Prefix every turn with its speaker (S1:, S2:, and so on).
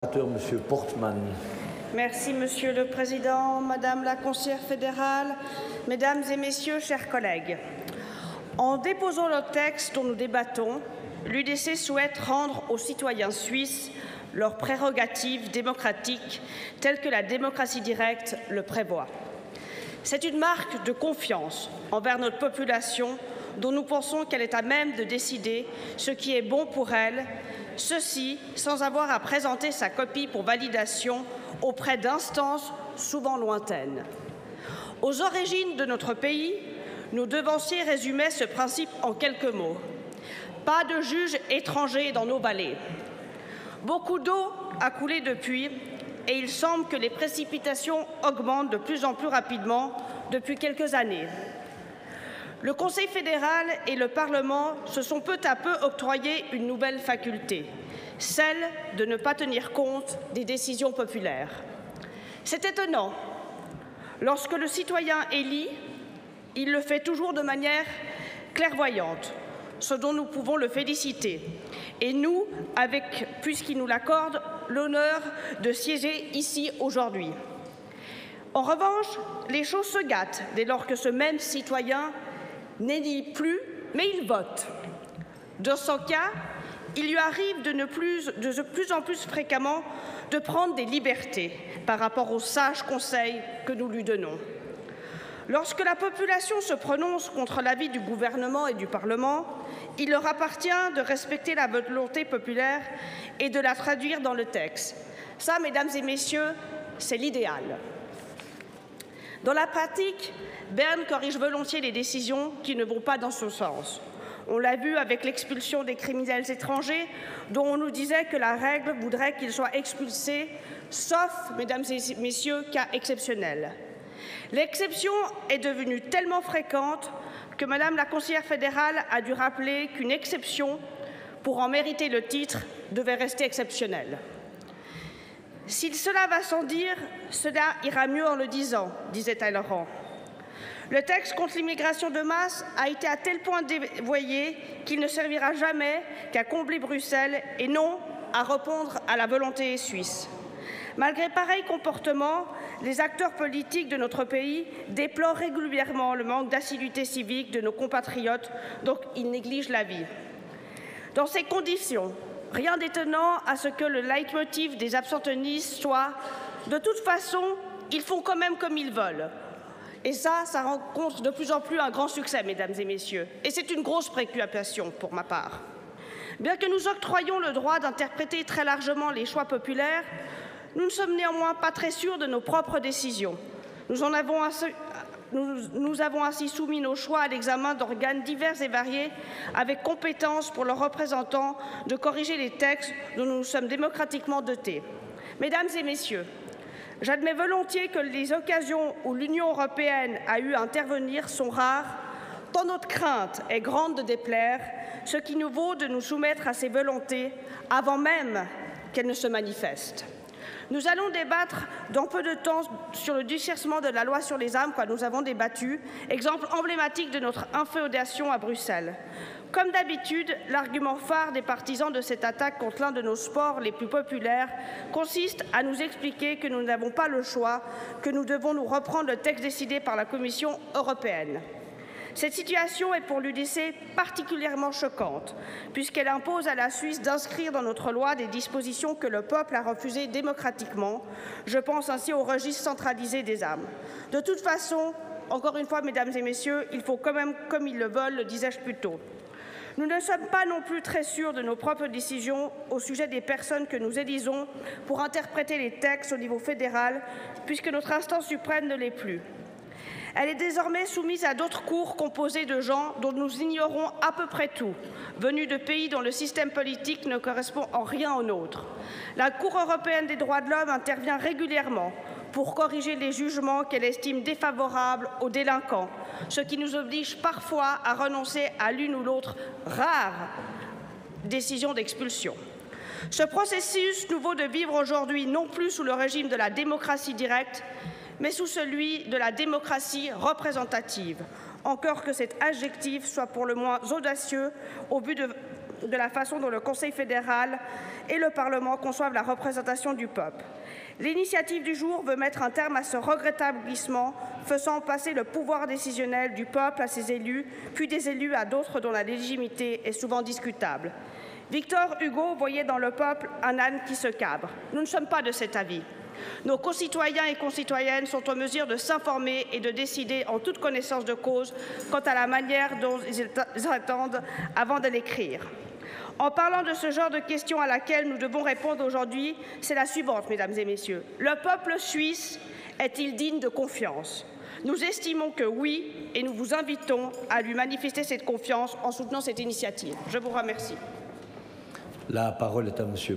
S1: Monsieur Portman.
S2: Merci, Monsieur le Président, Madame la conseillère fédérale, Mesdames et Messieurs, chers collègues. En déposant le texte dont nous débattons, l'UDC souhaite rendre aux citoyens suisses leurs prérogatives démocratiques telles que la démocratie directe le prévoit. C'est une marque de confiance envers notre population dont nous pensons qu'elle est à même de décider ce qui est bon pour elle, ceci sans avoir à présenter sa copie pour validation auprès d'instances souvent lointaines. Aux origines de notre pays, nos devanciers résumaient ce principe en quelques mots. Pas de juges étrangers dans nos vallées. Beaucoup d'eau a coulé depuis et il semble que les précipitations augmentent de plus en plus rapidement depuis quelques années. Le Conseil fédéral et le Parlement se sont peu à peu octroyé une nouvelle faculté, celle de ne pas tenir compte des décisions populaires. C'est étonnant. Lorsque le citoyen élit, il le fait toujours de manière clairvoyante, ce dont nous pouvons le féliciter. Et nous, puisqu'il nous l'accorde, l'honneur de siéger ici aujourd'hui. En revanche, les choses se gâtent dès lors que ce même citoyen n'élit plus, mais il vote. Dans ce cas, il lui arrive de plus en plus fréquemment de prendre des libertés par rapport aux sages conseils que nous lui donnons. Lorsque la population se prononce contre l'avis du gouvernement et du Parlement, il leur appartient de respecter la volonté populaire et de la traduire dans le texte. Ça, mesdames et messieurs, c'est l'idéal. Dans la pratique, Berne corrige volontiers les décisions qui ne vont pas dans ce sens. On l'a vu avec l'expulsion des criminels étrangers, dont on nous disait que la règle voudrait qu'ils soient expulsés, sauf, mesdames et messieurs, cas exceptionnels. L'exception est devenue tellement fréquente que Madame la conseillère fédérale a dû rappeler qu'une exception, pour en mériter le titre, devait rester exceptionnelle. Si cela va sans dire, cela ira mieux en le disant, disait Talleyrand. Le texte contre l'immigration de masse a été à tel point dévoyé qu'il ne servira jamais qu'à combler Bruxelles et non à répondre à la volonté suisse. Malgré pareil comportement, les acteurs politiques de notre pays déplorent régulièrement le manque d'assiduité civique de nos compatriotes, dont ils négligent la vie. Dans ces conditions, rien d'étonnant à ce que le leitmotiv des abstentionnistes soit « de toute façon, ils font quand même comme ils veulent ». Et ça rencontre de plus en plus un grand succès, mesdames et messieurs. Et c'est une grosse préoccupation pour ma part. Bien que nous octroyions le droit d'interpréter très largement les choix populaires, nous ne sommes néanmoins pas très sûrs de nos propres décisions. Nous avons ainsi soumis nos choix à l'examen d'organes divers et variés avec compétence pour leurs représentants de corriger les textes dont nous nous sommes démocratiquement dotés. Mesdames et messieurs, j'admets volontiers que les occasions où l'Union européenne a eu à intervenir sont rares, tant notre crainte est grande de déplaire, ce qui nous vaut de nous soumettre à ses volontés avant même qu'elles ne se manifestent. Nous allons débattre dans peu de temps sur le durcissement de la loi sur les armes, quoi nous avons débattu, exemple emblématique de notre inféodation à Bruxelles. Comme d'habitude, l'argument phare des partisans de cette attaque contre l'un de nos sports les plus populaires consiste à nous expliquer que nous n'avons pas le choix, que nous devons nous reprendre le texte décidé par la Commission européenne. Cette situation est pour l'UDC particulièrement choquante, puisqu'elle impose à la Suisse d'inscrire dans notre loi des dispositions que le peuple a refusées démocratiquement. Je pense ainsi au registre centralisé des armes. De toute façon, encore une fois, mesdames et messieurs, il faut quand même comme ils le veulent, le disais-je plus tôt. Nous ne sommes pas non plus très sûrs de nos propres décisions au sujet des personnes que nous élisons pour interpréter les textes au niveau fédéral, puisque notre instance suprême ne l'est plus. Elle est désormais soumise à d'autres cours composées de gens dont nous ignorons à peu près tout, venus de pays dont le système politique ne correspond en rien au nôtre. La Cour européenne des droits de l'homme intervient régulièrement pour corriger les jugements qu'elle estime défavorables aux délinquants, ce qui nous oblige parfois à renoncer à l'une ou l'autre rare décision d'expulsion. Ce processus nous vaut de vivre aujourd'hui non plus sous le régime de la démocratie directe, mais sous celui de la démocratie représentative, encore que cet adjectif soit pour le moins audacieux au but de de la façon dont le Conseil fédéral et le Parlement conçoivent la représentation du peuple. L'initiative du jour veut mettre un terme à ce regrettable glissement, faisant passer le pouvoir décisionnel du peuple à ses élus, puis des élus à d'autres dont la légitimité est souvent discutable. Victor Hugo voyait dans le peuple un âne qui se cabre. Nous ne sommes pas de cet avis. Nos concitoyens et concitoyennes sont en mesure de s'informer et de décider en toute connaissance de cause quant à la manière dont ils attendent avant de l'écrire. En parlant de ce genre de questions à laquelle nous devons répondre aujourd'hui, c'est la suivante, mesdames et messieurs. Le peuple suisse est-il digne de confiance? Nous estimons que oui, et nous vous invitons à lui manifester cette confiance en soutenant cette initiative. Je vous remercie.
S1: La parole est à Monsieur